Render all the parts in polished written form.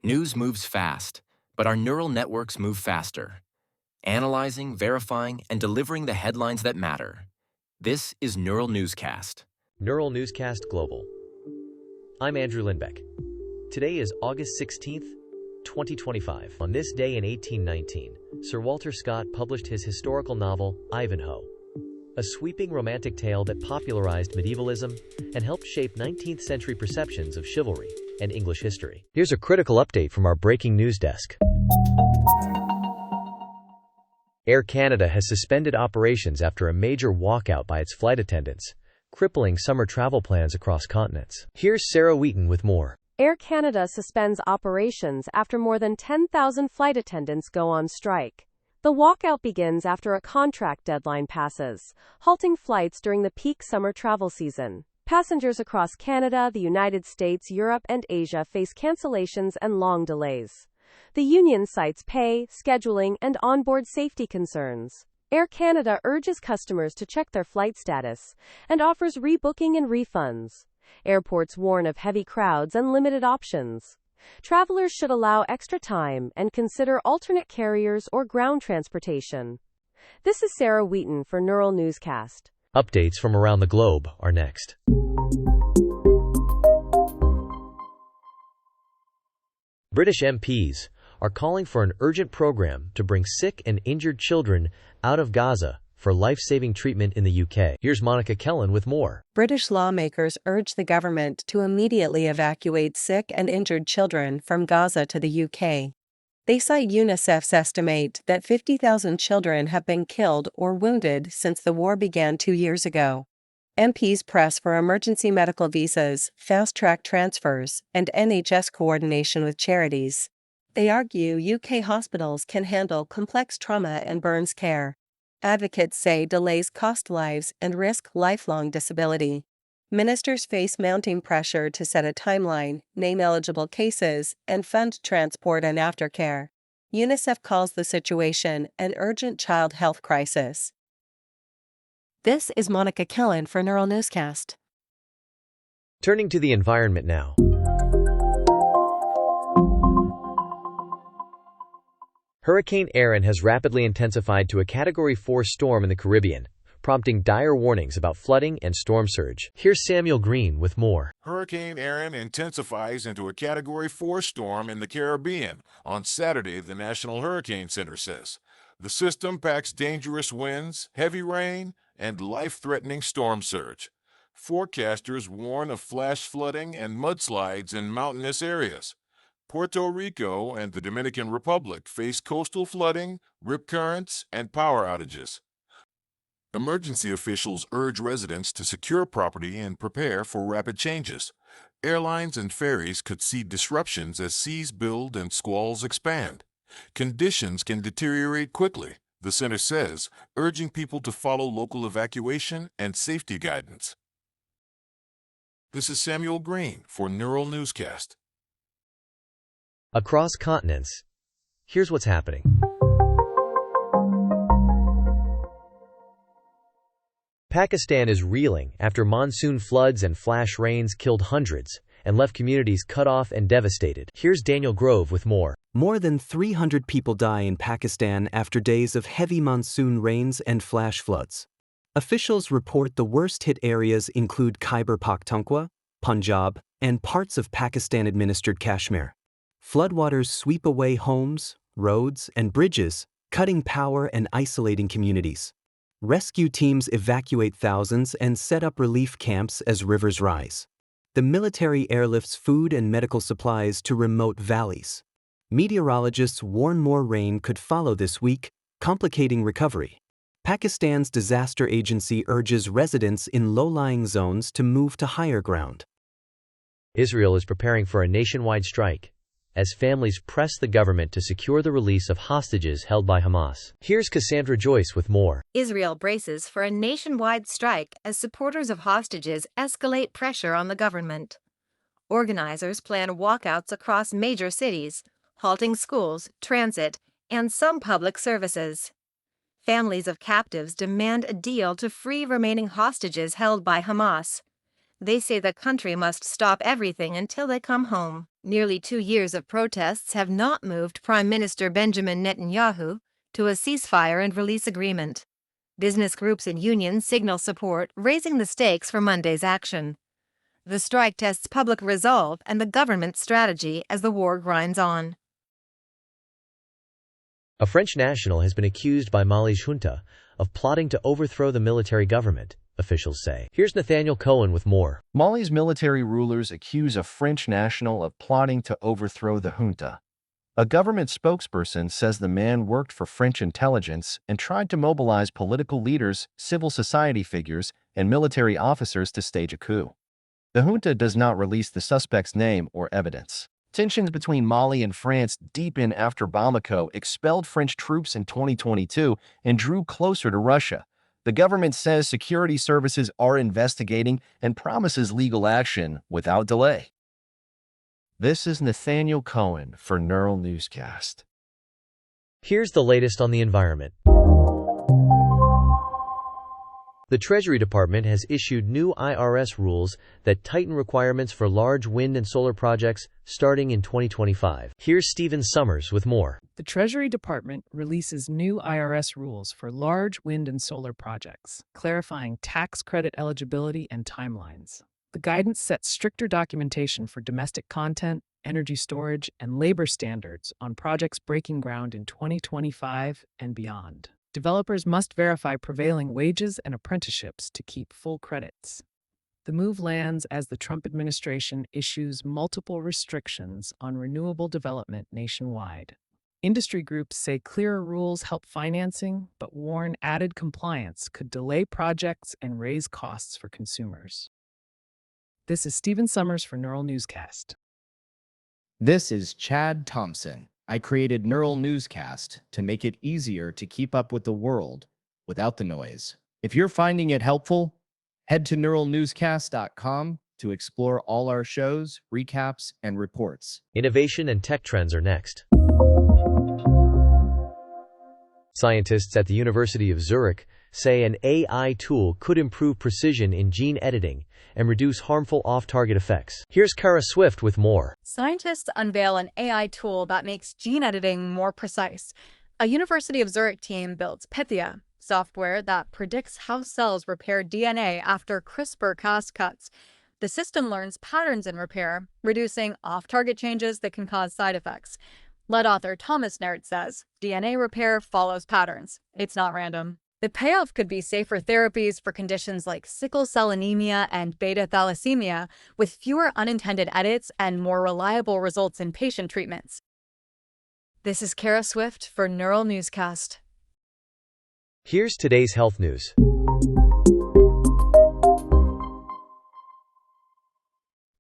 News moves fast, but our neural networks move faster, analyzing, verifying, and delivering the headlines that matter. This is Neural Newscast. Neural Newscast Global. I'm Andrew Lindbeck. Today is August 16th, 2025. On this day in 1819, Sir Walter Scott published his historical novel, Ivanhoe, a sweeping romantic tale that popularized medievalism and helped shape 19th century perceptions of chivalry and English history. Here's a critical update from our breaking news desk. Air Canada has suspended operations after a major walkout by its flight attendants, crippling summer travel plans across continents. Here's Sarah Wheaton with more. Air Canada suspends operations after more than 10,000 flight attendants go on strike. The walkout begins after a contract deadline passes, halting flights during the peak summer travel season. Passengers across Canada, the United States, Europe, and Asia face cancellations and long delays. The union cites pay, scheduling, and onboard safety concerns. Air Canada urges customers to check their flight status and offers rebooking and refunds. Airports warn of heavy crowds and limited options. Travelers should allow extra time and consider alternate carriers or ground transportation. This is Sarah Wheaton for Neural Newscast. Updates from around the globe are next. British MPs are calling for an urgent program to bring sick and injured children out of Gaza for life-saving treatment in the UK. Here's Monica Kellen with more. British lawmakers urge the government to immediately evacuate sick and injured children from Gaza to the UK. They cite UNICEF's estimate that 50,000 children have been killed or wounded since the war began 2 years ago. MPs press for emergency medical visas, fast-track transfers, and NHS coordination with charities. They argue UK hospitals can handle complex trauma and burns care. Advocates say delays cost lives and risk lifelong disability. Ministers face mounting pressure to set a timeline, name eligible cases, and fund transport and aftercare. UNICEF calls the situation an urgent child health crisis. This is Monica Kellen for Neural Newscast. Turning to the environment now. Hurricane Erin has rapidly intensified to a Category 4 storm in the Caribbean, prompting dire warnings about flooding and storm surge. Here's Samuel Green with more. Hurricane Erin intensifies into a Category 4 storm in the Caribbean on Saturday, the National Hurricane Center says. The system packs dangerous winds, heavy rain, and life-threatening storm surge. Forecasters warn of flash flooding and mudslides in mountainous areas. Puerto Rico and the Dominican Republic face coastal flooding, rip currents, and power outages. Emergency officials urge residents to secure property and prepare for rapid changes. Airlines and ferries could see disruptions as seas build and squalls expand. Conditions can deteriorate quickly, the center says, urging people to follow local evacuation and safety guidance. This is Samuel Green for Neural Newscast. Across continents, here's what's happening. Pakistan is reeling after monsoon floods and flash rains killed hundreds and left communities cut off and devastated. Here's Daniel Grove with more. More than 300 people die in Pakistan after days of heavy monsoon rains and flash floods. Officials report the worst-hit areas include Khyber Pakhtunkhwa, Punjab, and parts of Pakistan-administered Kashmir. Floodwaters sweep away homes, roads, and bridges, cutting power and isolating communities. Rescue teams evacuate thousands and set up relief camps as rivers rise. The military airlifts food and medical supplies to remote valleys. Meteorologists warn more rain could follow this week, complicating recovery. Pakistan's disaster agency urges residents in low-lying zones to move to higher ground. Israel is preparing for a nationwide strike as families press the government to secure the release of hostages held by Hamas. Here's Cassandra Joyce with more. Israel braces for a nationwide strike as supporters of hostages escalate pressure on the government. Organizers plan walkouts across major cities, halting schools, transit, and some public services. Families of captives demand a deal to free remaining hostages held by Hamas. They say the country must stop everything until they come home. Nearly 2 years of protests have not moved Prime Minister Benjamin Netanyahu to a ceasefire and release agreement. Business groups and unions signal support, raising the stakes for Monday's action. The strike tests public resolve and the government's strategy as the war grinds on. A French national has been accused by Mali's junta of plotting to overthrow the military government, officials say. Here's Nathaniel Cohen with more. Mali's military rulers accuse a French national of plotting to overthrow the junta. A government spokesperson says the man worked for French intelligence and tried to mobilize political leaders, civil society figures, and military officers to stage a coup. The junta does not release the suspect's name or evidence. Tensions between Mali and France deepened after Bamako expelled French troops in 2022 and drew closer to Russia. The government says security services are investigating and promises legal action without delay. This is Nathaniel Cohen for Neural Newscast. Here's the latest on the environment. The Treasury Department has issued new IRS rules that tighten requirements for large wind and solar projects starting in 2025. Here's Stephen Summers with more. The Treasury Department releases new IRS rules for large wind and solar projects, clarifying tax credit eligibility and timelines. The guidance sets stricter documentation for domestic content, energy storage, and labor standards on projects breaking ground in 2025 and beyond. Developers must verify prevailing wages and apprenticeships to keep full credits. The move lands as the Trump administration issues multiple restrictions on renewable development nationwide. Industry groups say clearer rules help financing, but warn added compliance could delay projects and raise costs for consumers. This is Stephen Summers for Neural Newscast. This is Chad Thompson. I created Neural Newscast to make it easier to keep up with the world without the noise. If you're finding it helpful, head to neuralnewscast.com to explore all our shows, recaps, and reports. Innovation and tech trends are next. Scientists at the University of Zurich say an AI tool could improve precision in gene editing and reduce harmful off-target effects. Here's Kara Swift with more. Scientists unveil an AI tool that makes gene editing more precise. A University of Zurich team builds Pythia, software that predicts how cells repair DNA after CRISPR-Cas cuts. The system learns patterns in repair, reducing off-target changes that can cause side effects. Lead author Thomas Nert says, DNA repair follows patterns. It's not random. The payoff could be safer therapies for conditions like sickle cell anemia and beta thalassemia, with fewer unintended edits and more reliable results in patient treatments. This is Kara Swift for Neural Newscast. Here's today's health news.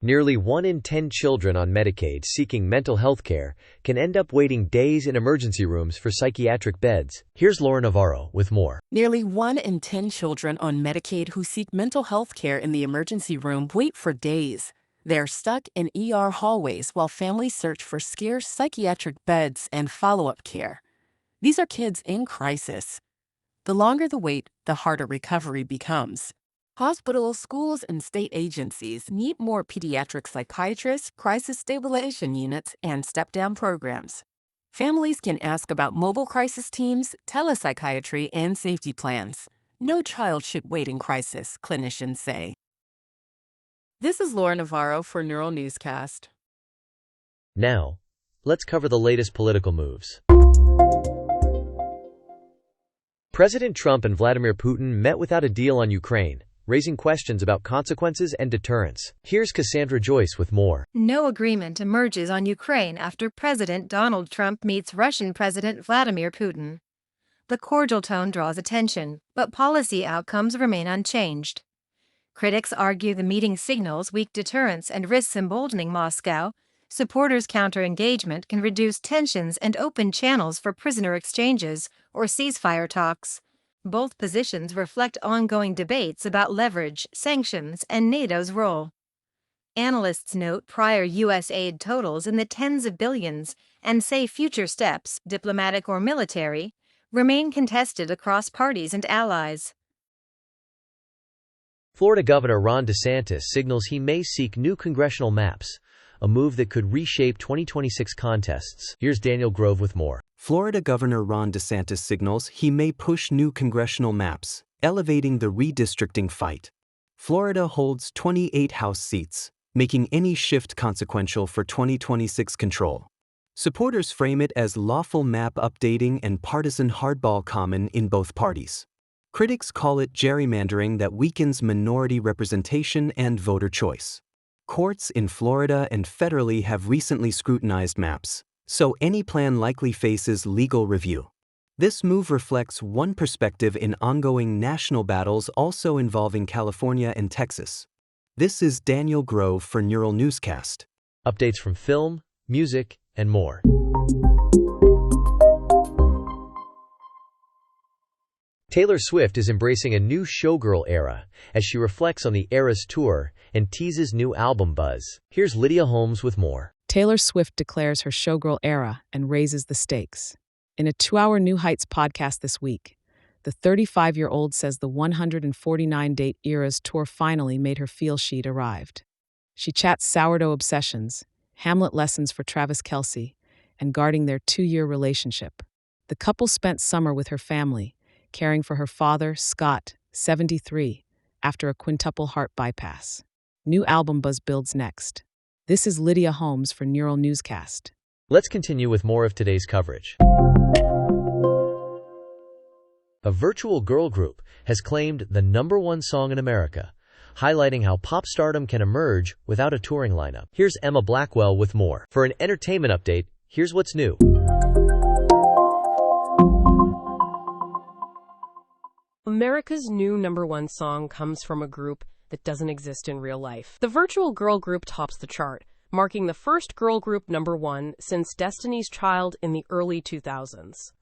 Nearly 1 in 10 children on Medicaid seeking mental health care can end up waiting days in emergency rooms for psychiatric beds. Here's Laura Navarro with more. Nearly 1 in 10 children on Medicaid who seek mental health care in the emergency room wait for days. They're stuck in ER hallways while families search for scarce psychiatric beds and follow-up care. These are kids in crisis. The longer the wait, the harder recovery becomes. Hospitals, schools, and state agencies need more pediatric psychiatrists, crisis stabilization units, and step-down programs. Families can ask about mobile crisis teams, telepsychiatry, and safety plans. No child should wait in crisis, clinicians say. This is Laura Navarro for Neural Newscast. Now, let's cover the latest political moves. President Trump and Vladimir Putin met without a deal on Ukraine, raising questions about consequences and deterrence. Here's Cassandra Joyce with more. No agreement emerges on Ukraine after President Donald Trump meets Russian President Vladimir Putin. The cordial tone draws attention, but policy outcomes remain unchanged. Critics argue the meeting signals weak deterrence and risks emboldening Moscow. Supporters counter engagement can reduce tensions and open channels for prisoner exchanges or ceasefire talks. Both positions reflect ongoing debates about leverage, sanctions, and NATO's role. Analysts note prior U.S. aid totals in the tens of billions and say future steps, diplomatic or military, remain contested across parties and allies. Florida Governor Ron DeSantis signals he may seek new congressional maps, a move that could reshape 2026 contests. Here's Daniel Grove with more. Florida Governor Ron DeSantis signals he may push new congressional maps, elevating the redistricting fight. Florida holds 28 House seats, making any shift consequential for 2026 control. Supporters frame it as lawful map updating and partisan hardball common in both parties. Critics call it gerrymandering that weakens minority representation and voter choice. Courts in Florida and federally have recently scrutinized maps, so any plan likely faces legal review. This move reflects one perspective in ongoing national battles also involving California and Texas. This is Daniel Grove for Neural Newscast. Updates from film, music, and more. Taylor Swift is embracing a new showgirl era as she reflects on the Eras tour and teases new album buzz. Here's Lydia Holmes with more. Taylor Swift declares her showgirl era and raises the stakes. In a 2-hour New Heights podcast this week, the 35-year-old says the 149-date Eras tour finally made her feel she'd arrived. She chats sourdough obsessions, Hamlet lessons for Travis Kelce, and guarding their 2-year relationship. The couple spent summer with her family, caring for her father, Scott, 73, after a quintuple heart bypass. New album buzz builds next. This is Lydia Holmes for Neural Newscast. Let's continue with more of today's coverage. A virtual girl group has claimed the #1 song in America, highlighting how pop stardom can emerge without a touring lineup. Here's Emma Blackwell with more. For an entertainment update, here's what's new. America's new #1 song comes from a group that doesn't exist in real life. The virtual girl group tops the chart, marking the first girl group #1 since Destiny's Child in the early 2000s.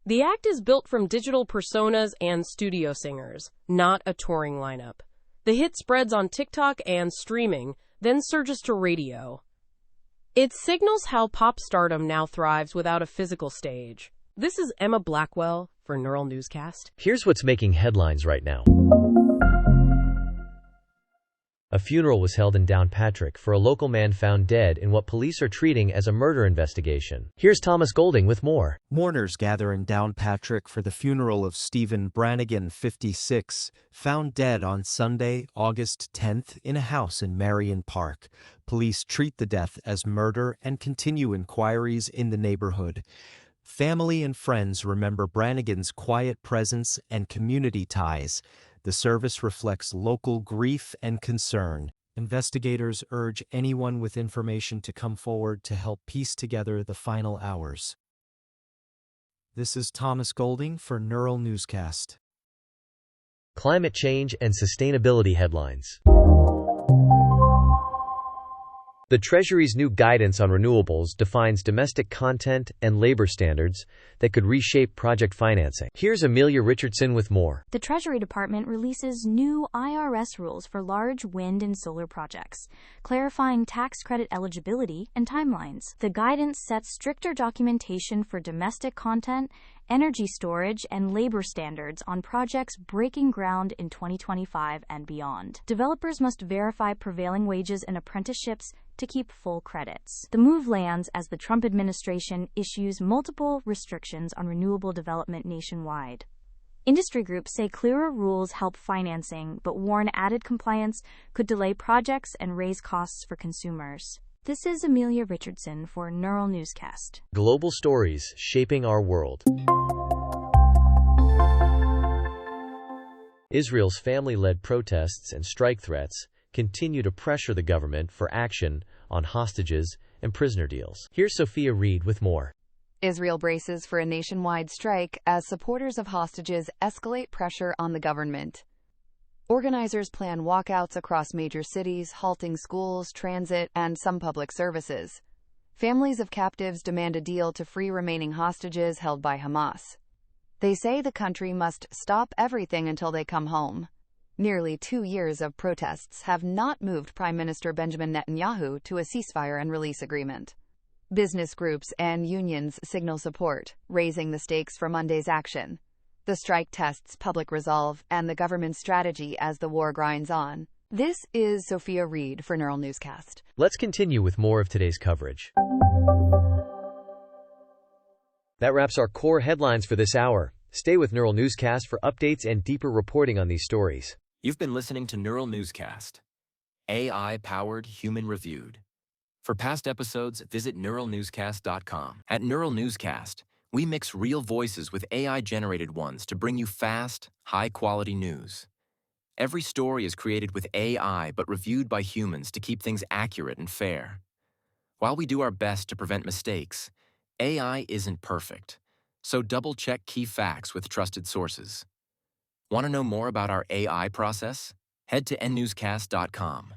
The act is built from digital personas and studio singers, not a touring lineup. The hit spreads on TikTok and streaming, then surges to radio. It signals how pop stardom now thrives without a physical stage. This is Emma Blackwell for Neural Newscast. Here's what's making headlines right now. A funeral was held in Downpatrick for a local man found dead in what police are treating as a murder investigation. Here's Thomas Golding with more. Mourners gather in Downpatrick for the funeral of Stephen Brannigan, 56, found dead on Sunday, August 10th, in a house in Marion Park. Police treat the death as murder and continue inquiries in the neighborhood. Family and friends remember Brannigan's quiet presence and community ties. The service reflects local grief and concern. Investigators urge anyone with information to come forward to help piece together the final hours. This is Thomas Golding for Neural Newscast. Climate change and sustainability headlines. The Treasury's new guidance on renewables defines domestic content and labor standards that could reshape project financing. Here's Amelia Richardson with more. The Treasury Department releases new IRS rules for large wind and solar projects, clarifying tax credit eligibility and timelines. The guidance sets stricter documentation for domestic content, energy storage, and labor standards on projects breaking ground in 2025 and beyond. Developers must verify prevailing wages and apprenticeships to keep full credits. The move lands as the Trump administration issues multiple restrictions on renewable development nationwide. Industry groups say clearer rules help financing, but warn added compliance could delay projects and raise costs for consumers. This is Amelia Richardson for Neural Newscast. Global stories shaping our world. Israel's family-led protests and strike threats continue to pressure the government for action on hostages and prisoner deals. Here's Sophia Reed with more. Israel braces for a nationwide strike as supporters of hostages escalate pressure on the government. Organizers plan walkouts across major cities, halting schools, transit, and some public services. Families of captives demand a deal to free remaining hostages held by Hamas. They say the country must stop everything until they come home. Nearly 2 years of protests have not moved Prime Minister Benjamin Netanyahu to a ceasefire and release agreement. Business groups and unions signal support, raising the stakes for Monday's action. The strike tests public resolve and the government's strategy as the war grinds on. This is Sophia Reed for Neural Newscast. Let's continue with more of today's coverage. That wraps our core headlines for this hour. Stay with Neural Newscast for updates and deeper reporting on these stories. You've been listening to Neural Newscast, AI-powered, human-reviewed. For past episodes, visit neuralnewscast.com. At Neural Newscast, we mix real voices with AI-generated ones to bring you fast, high-quality news. Every story is created with AI but reviewed by humans to keep things accurate and fair. While we do our best to prevent mistakes, AI isn't perfect, so double-check key facts with trusted sources. Want to know more about our AI process? Head to nnewscast.com.